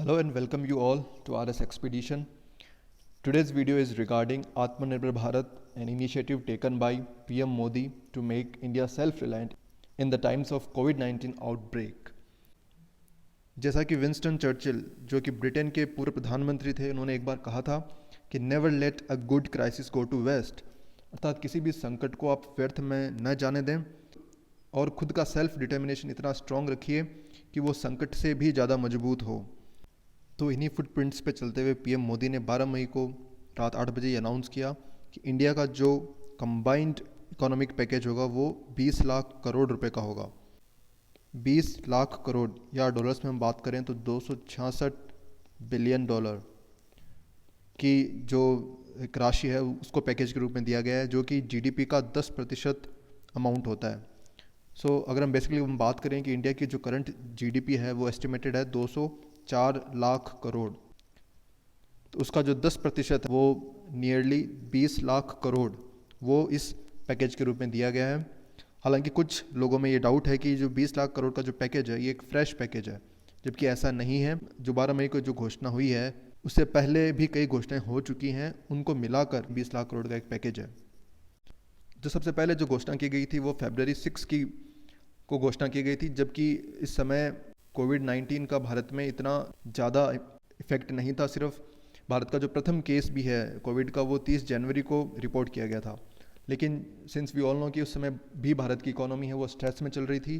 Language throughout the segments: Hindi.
Hello and welcome you all to RS Expedition. Today's video is regarding Atmanirbhar Bharat, an initiative taken by PM Modi to make India self-reliant in the times of COVID-19 outbreak. जैसा कि विंस्टन चर्चिल जो कि ब्रिटेन के पूर्व प्रधानमंत्री थे, उन्होंने एक बार कहा था कि never let a good crisis go to waste, अर्थात किसी भी संकट को आप व्यर्थ में न जाने दें और खुद का सेल्फ डिटर्मिनेशन इतना स्ट्रॉन्ग रखिए कि वो संकट से भी ज़्यादा मजबूत हो। तो इन्हीं फुटप्रिंट्स पे चलते हुए पीएम मोदी ने 12 मई को रात 8 बजे अनाउंस किया कि इंडिया का जो कंबाइंड इकोनॉमिक पैकेज होगा वो 20 लाख करोड़ रुपए का होगा। 20 लाख करोड़ या डॉलर्स में हम बात करें तो 266 बिलियन डॉलर की जो एक राशि है उसको पैकेज के रूप में दिया गया है, जो कि जीडीपी का 10% अमाउंट होता है। अगर हम बेसिकली बात करें कि इंडिया की जो करंट जीडीपी है वो एस्टिमेटेड है 204 लाख करोड़, तो उसका जो 10% है वो नियरली 20 लाख करोड़ वो इस पैकेज के रूप में दिया गया है। हालांकि कुछ लोगों में ये डाउट है कि जो 20 लाख करोड़ का जो पैकेज है ये एक फ्रेश पैकेज है, जबकि ऐसा नहीं है। जो 12 मई को जो घोषणा हुई है उससे पहले भी कई घोषणाएं हो चुकी हैं, उनको मिलाकर 20 लाख करोड़ का एक पैकेज है। जो सबसे पहले जो घोषणा की गई थी वो February 6 को घोषणा की गई थी, जबकि इस समय कोविड-19 का भारत में इतना ज़्यादा इफेक्ट नहीं था। सिर्फ भारत का जो प्रथम केस भी है कोविड का वो 30 जनवरी को रिपोर्ट किया गया था। लेकिन सिंस वी ऑल नो कि उस समय भी भारत की इकोनॉमी है वो स्ट्रेस में चल रही थी,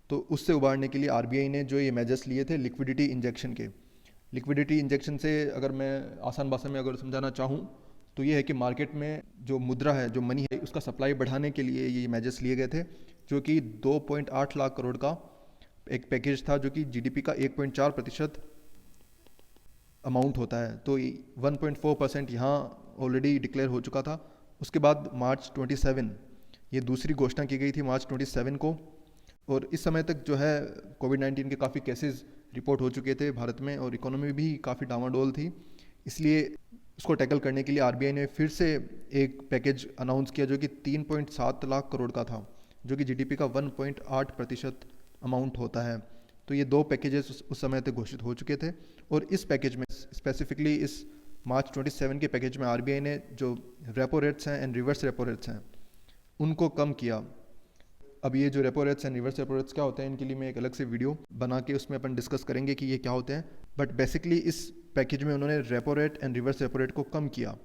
तो उससे उबारने के लिए आरबीआई ने जो ये मेजर्स लिए थे लिक्विडिटी इंजेक्शन के। लिक्विडिटी इंजेक्शन से अगर मैं आसान भाषा में अगर समझाना चाहूँ तो ये है कि मार्केट में जो मुद्रा है, जो मनी है, उसका सप्लाई बढ़ाने के लिए ये मेजर्स लिए गए थे, जो कि 2.8 लाख करोड़ का एक पैकेज था, जो कि जीडीपी का 1.4% अमाउंट होता है। तो 1.4% यहाँ ऑलरेडी डिक्लेयर हो चुका था। उसके बाद मार्च 27 ये दूसरी घोषणा की गई थी मार्च 27 को, और इस समय तक जो है कोविड-19 के काफ़ी केसेस रिपोर्ट हो चुके थे भारत में और इकोनॉमी भी काफ़ी डामाडोल थी। इसलिए उसको टैकल करने के लिए आरबीआई ने फिर से एक पैकेज अनाउंस किया जो कि 3.7 लाख करोड़ का था, जो कि जीडीपी का 1.8% अमाउंट होता है। तो ये दो पैकेजेस उस समय तक घोषित हो चुके थे, और इस पैकेज में स्पेसिफिकली इस मार्च 27 के पैकेज में आरबीआई ने जो रेपो रेट्स हैं एंड रिवर्स रेपो रेट्स हैं उनको कम किया। अब ये जो repo rates and reverse repo rates क्या होते हैं, इनके लिए मैं एक अलग से वीडियो बना के उसमें अपन डिस्कस करेंगे कि ये क्या होते हैं। बट बेसिकली इस पैकेज में उन्होंने repo rate and reverse repo rate को कम किया,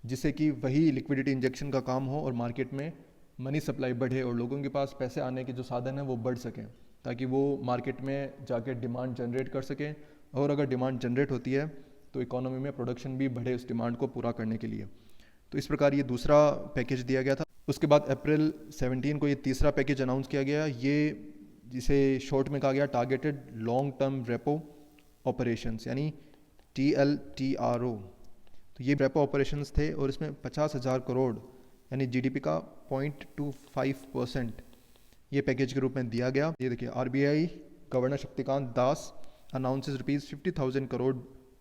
जिससे कि वही लिक्विडिटी इंजेक्शन का काम हो और मार्केट में मनी सप्लाई बढ़े और लोगों के पास पैसे आने के जो साधन हैं वो बढ़ सकें, ताकि वो मार्केट में जाके डिमांड जनरेट कर सकें। और अगर डिमांड जनरेट होती है तो इकोनॉमी में प्रोडक्शन भी बढ़े उस डिमांड को पूरा करने के लिए। तो इस प्रकार ये दूसरा पैकेज दिया गया था। उसके बाद अप्रैल 17 को ये तीसरा पैकेज अनाउंस किया गया, ये जिसे शॉर्ट में कहा गया targeted long term repo operations, यानी TLTRO। तो ये रेपो ऑपरेशंस थे और इसमें 50,000 करोड़ यानी जीडीपी का 0.25% ये पैकेज के रूप में दिया गया। ये देखिए, RBI governor Shaktikanta Das announces ₹50,000 crore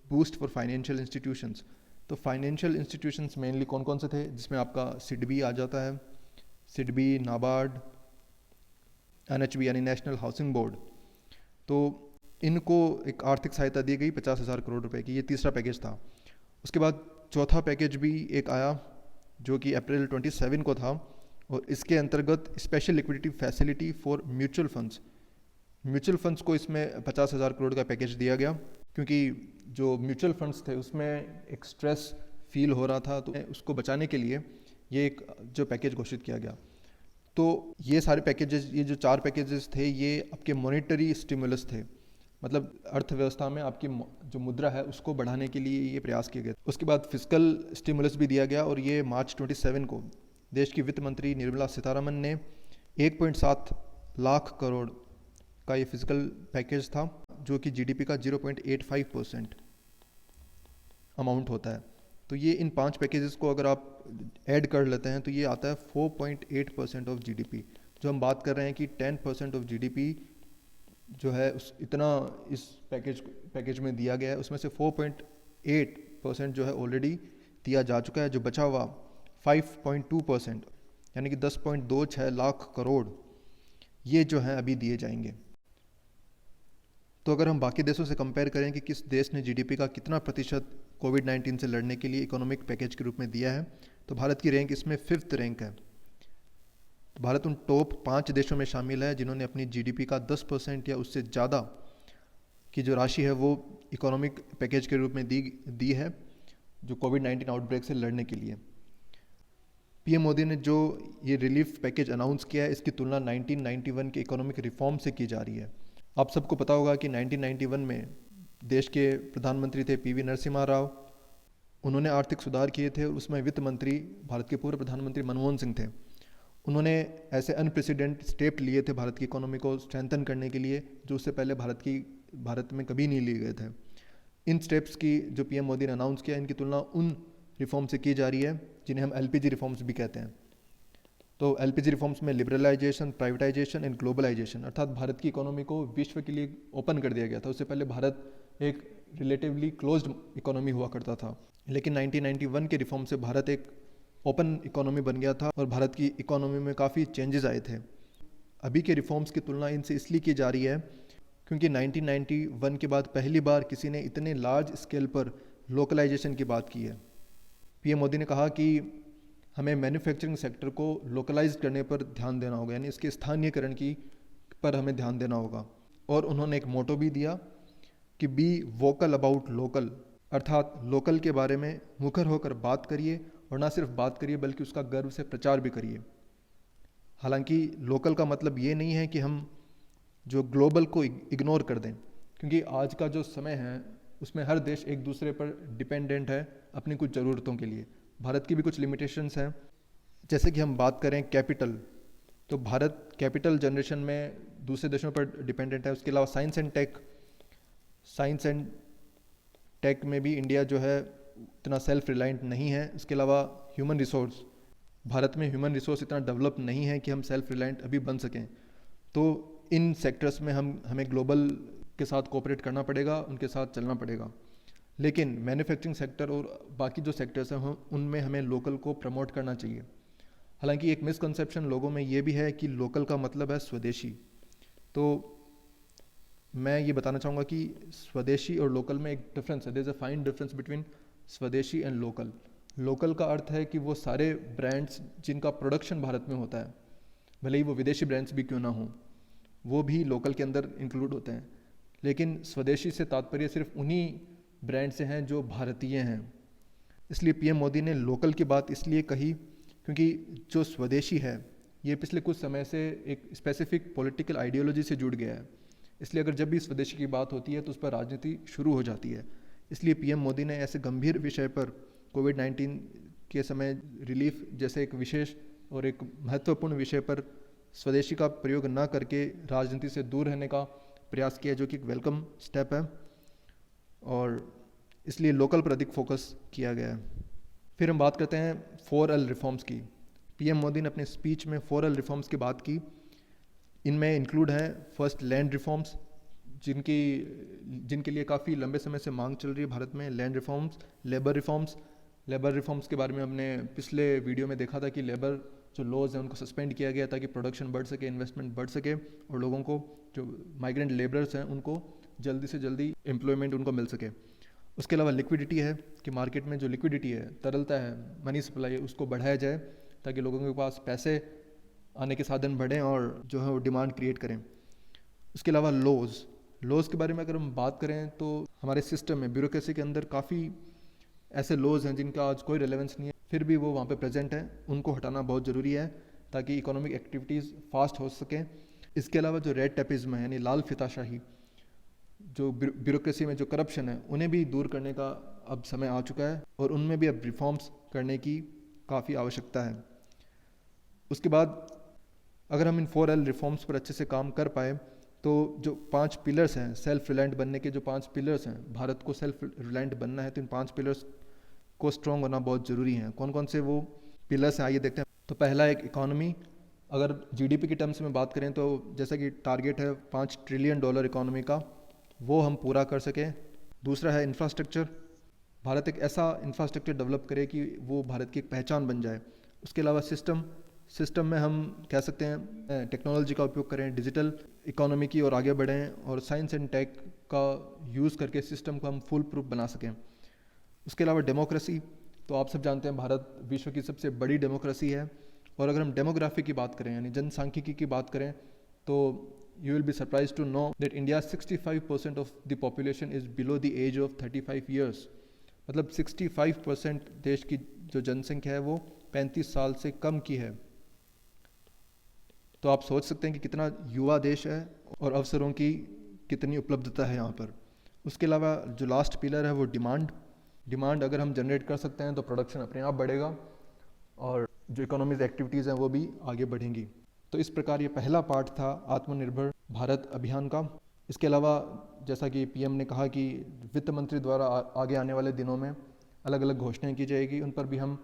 boost for financial institutions. तो फाइनेंशियल इंस्टीट्यूशंस मेनली कौन कौन से थे, जिसमें आपका सिडबी आ जाता है, सिडबी, नाबार्ड, एनएचबी यानी नेशनल हाउसिंग बोर्ड। तो इनको एक आर्थिक सहायता दी गई 50,000 करोड़ रुपए की। ये तीसरा पैकेज था। उसके बाद चौथा पैकेज भी एक आया जो कि अप्रैल 27 को था, और इसके अंतर्गत special liquidity facility for mutual funds. Mutual funds को इसमें 50,000 करोड़ का पैकेज दिया गया, क्योंकि जो म्यूचुअल फंड्स थे उसमें एक स्ट्रेस फील हो रहा था, तो उसको बचाने के लिए ये एक जो पैकेज घोषित किया गया। तो ये सारे पैकेजेस, ये जो 4 पैकेजेस थे, ये आपके मॉनेटरी स्टिमुलस थे, मतलब अर्थव्यवस्था में आपकी जो मुद्रा है उसको बढ़ाने के लिए ये प्रयास किए गए। उसके बाद फिस्कल स्टिमुलस भी दिया गया, और ये मार्च 27 को देश की वित्त मंत्री निर्मला सीतारमन ने 1.7 लाख करोड़ का ये फिजिकल पैकेज था, जो कि जीडीपी का 0.85% अमाउंट होता है। तो ये इन 5 पैकेजेस को अगर आप ऐड कर लेते हैं तो ये आता है 4.8% ऑफ जीडीपी। जो हम बात कर रहे हैं कि 10% ऑफ जीडीपी जो है उस इतना इस पैकेज में दिया गया है, उसमें से 4.8% जो है ऑलरेडी दिया जा चुका है। जो बचा हुआ 5.2% यानी कि 10.26 लाख करोड़ ये जो है अभी दिए जाएंगे। तो अगर हम बाकी देशों से कंपेयर करें कि किस देश ने जीडीपी का कितना प्रतिशत कोविड-19 से लड़ने के लिए इकोनॉमिक पैकेज के रूप में दिया है, तो भारत की रैंक इसमें 5th रैंक है। तो भारत उन टॉप 5 देशों में शामिल है जिन्होंने अपनी जीडीपी का 10% या उससे ज़्यादा की जो राशि है वो इकोनॉमिक पैकेज के रूप में दी है जो कोविड-19 आउटब्रेक से लड़ने के लिए। पीएम मोदी ने जो ये रिलीफ पैकेज अनाउंस किया है इसकी तुलना 1991 के इकोनॉमिक रिफॉर्म से की जा रही है। आप सबको पता होगा कि 1991 में देश के प्रधानमंत्री थे पीवी नरसिम्हा राव। उन्होंने आर्थिक सुधार किए थे और उसमें वित्त मंत्री भारत के पूर्व प्रधानमंत्री मनमोहन सिंह थे। उन्होंने ऐसे अनप्रेसिडेंट स्टेप लिए थे भारत की इकोनॉमी को स्ट्रेंथन करने के लिए जो उससे पहले भारत में कभी नहीं लिए गए थे। इन स्टेप्स की जो पीएम मोदी ने अनाउंस किया इनकी तुलना उन रिफॉर्म से की जा रही है जिन्हें हम एलपीजी रिफॉर्म्स भी कहते हैं। तो एलपीजी रिफॉर्म्स में लिबरलाइजेशन, प्राइवेटाइजेशन एंड ग्लोबलाइजेशन अर्थात भारत की इकोनॉमी को विश्व के लिए ओपन कर दिया गया था। उससे पहले भारत एक रिलेटिवली क्लोज्ड इकोनॉमी हुआ करता था, लेकिन 1991 के रिफॉर्म से भारत एक ओपन इकोनॉमी बन गया था और भारत की इकोनॉमी में काफ़ी चेंजेस आए थे। अभी के रिफॉर्म्स की तुलना इनसे इसलिए की जा रही है क्योंकि 1991 के बाद पहली बार किसी ने इतने लार्ज स्केल पर लोकलाइजेशन की बात की है। पीएम मोदी ने कहा कि हमें मैन्युफैक्चरिंग सेक्टर को लोकलाइज करने पर ध्यान देना होगा, यानी इसके स्थानीयकरण की पर हमें ध्यान देना होगा। और उन्होंने एक मोटो भी दिया कि बी वोकल अबाउट लोकल, अर्थात लोकल के बारे में मुखर होकर बात करिए और ना सिर्फ बात करिए बल्कि उसका गर्व से प्रचार भी करिए। हालांकि लोकल का मतलब ये नहीं है कि हम जो ग्लोबल को इग्नोर कर दें, क्योंकि आज का जो समय है उसमें हर देश एक दूसरे पर डिपेंडेंट है अपनी कुछ ज़रूरतों के लिए। भारत की भी कुछ लिमिटेशंस हैं। जैसे कि हम बात करें कैपिटल, तो भारत कैपिटल जनरेशन में दूसरे देशों पर डिपेंडेंट है। उसके अलावा साइंस एंड टेक में भी इंडिया जो है इतना सेल्फ रिलायंट नहीं है। उसके अलावा ह्यूमन रिसोर्स, भारत में ह्यूमन रिसोर्स इतना डेवलप नहीं है कि हम सेल्फ रिलायंट अभी बन सकें। तो इन सेक्टर्स में हमें ग्लोबल के साथ कोऑपरेट करना पड़ेगा, उनके साथ चलना पड़ेगा। लेकिन मैन्युफैक्चरिंग सेक्टर और बाकी जो सेक्टर्स हैं उनमें हमें लोकल को प्रमोट करना चाहिए। हालांकि एक मिसकंसेप्शन लोगों में ये भी है कि लोकल का मतलब है स्वदेशी। तो मैं ये बताना चाहूँगा कि स्वदेशी और लोकल में एक डिफरेंस है। There is a fine difference between swadeshi and local. Local का अर्थ है कि वो सारे ब्रांड्स जिनका प्रोडक्शन भारत में होता है, भले ही वो विदेशी ब्रांड्स भी क्यों ना हों, वो भी लोकल के अंदर इंक्लूड होते हैं। लेकिन स्वदेशी से तात्पर्य सिर्फ उन्हीं ब्रांड से हैं जो भारतीय हैं। इसलिए पीएम मोदी ने लोकल की बात इसलिए कही क्योंकि जो स्वदेशी है ये पिछले कुछ समय से एक स्पेसिफिक पॉलिटिकल आइडियोलॉजी से जुड़ गया है। इसलिए अगर जब भी स्वदेशी की बात होती है तो उस पर राजनीति शुरू हो जाती है। इसलिए पीएम मोदी ने ऐसे गंभीर विषय पर कोविड-19 के समय रिलीफ जैसे एक विशेष और एक महत्वपूर्ण विषय पर स्वदेशी का प्रयोग न करके राजनीति से दूर रहने का प्रयास किया, जो कि एक वेलकम स्टेप है और इसलिए लोकल पर अधिक फोकस किया गया है। फिर हम बात करते हैं 4L रिफॉर्म्स की। पीएम मोदी ने अपने स्पीच में 4L रिफॉर्म्स की बात की। इनमें इंक्लूड हैं फर्स्ट लैंड रिफॉर्म्स, जिनके लिए काफ़ी लंबे समय से मांग चल रही है भारत में। लैंड रिफॉर्म्स, लेबर रिफॉर्म्स के बारे में हमने पिछले वीडियो में देखा था कि लेबर जो लॉज हैं उनको सस्पेंड किया गया ताकि प्रोडक्शन बढ़ सके, इन्वेस्टमेंट बढ़ सके और लोगों को जो माइग्रेंट लेबरर्स हैं उनको जल्दी से जल्दी एम्प्लॉयमेंट उनको मिल सके। उसके अलावा लिक्विडिटी है कि मार्केट में जो लिक्विडिटी है, तरलता है, मनी सप्लाई है, उसको बढ़ाया जाए ताकि लोगों के पास पैसे आने के साधन बढ़ें और जो है वो डिमांड क्रिएट करें। उसके अलावा लॉज के बारे में अगर हम बात करें तो हमारे सिस्टम में ब्यूरोक्रेसी के अंदर काफ़ी ऐसे लॉज हैं जिनका आज कोई रेलेवेंस नहीं है, फिर भी वो वहाँ पे प्रेजेंट हैं। उनको हटाना बहुत ज़रूरी है ताकि इकोनॉमिक एक्टिविटीज़ फास्ट हो सकें। इसके अलावा जो रेड टेपिज्म है यानी लाल फीताशाही, जो ब्यूरोक्रेसी में जो करप्शन है, उन्हें भी दूर करने का अब समय आ चुका है और उनमें भी अब रिफॉर्म्स करने की काफ़ी आवश्यकता है। उसके बाद अगर हम इन 4L रिफॉर्म्स पर अच्छे से काम कर पाए तो जो 5 पिलर्स हैं, सेल्फ रिलायंट बनने के जो 5 पिलर्स हैं, भारत को सेल्फ रिलायंट बनना है तो इन 5 पिलर्स को स्ट्रॉन्ग होना बहुत ज़रूरी है। कौन कौन से वो पिलर्स हैं आइए देखते हैं। तो पहला एक इकोनॉमी, अगर जीडीपी की टर्म्स में बात करें तो जैसा कि टारगेट है $5 ट्रिलियन इकोनॉमी का, वो हम पूरा कर सकें। दूसरा है इंफ्रास्ट्रक्चर, भारत एक ऐसा इंफ्रास्ट्रक्चर डेवलप करे कि वो भारत की एक पहचान बन जाए। उसके अलावा सिस्टम में हम कह सकते हैं टेक्नोलॉजी का उपयोग करें, डिजिटल इकोनॉमी की ओर आगे बढ़ें और साइंस एंड टेक का यूज़ करके सिस्टम को हम फुल प्रूफ बना सकें। उसके अलावा डेमोक्रेसी, तो आप सब जानते हैं भारत विश्व की सबसे बड़ी डेमोक्रेसी है, और अगर हम डेमोग्राफी की बात करें यानी जनसांख्यिकी की बात करें तो you will be surprise to know that India 65% of the population is below the age of 35 years. मतलब 65% देश की जो जनसंख्या है वो 35 साल से कम की है। तो आप सोच सकते हैं कि कितना युवा देश है और अवसरों की कितनी उपलब्धता है यहाँ पर। उसके अलावा जो लास्ट पिलर है वो डिमांड अगर हम जनरेट कर सकते हैं तो प्रोडक्शन अपने आप बढ़ेगा और जो इकोनॉमिक एक्टिविटीज़ हैं वो भी आगे बढ़ेंगी। तो इस प्रकार ये पहला पार्ट था आत्मनिर्भर भारत अभियान का। इसके अलावा जैसा कि पीएम ने कहा कि वित्त मंत्री द्वारा आगे आने वाले दिनों में अलग अलग घोषणाएं की जाएगी, उन पर भी हम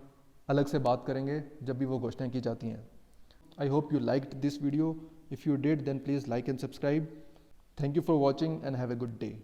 अलग से बात करेंगे जब भी वो घोषणाएं की जाती हैं। I hope you liked this video. If you did, then please like and subscribe. Thank you for watching and have a good day.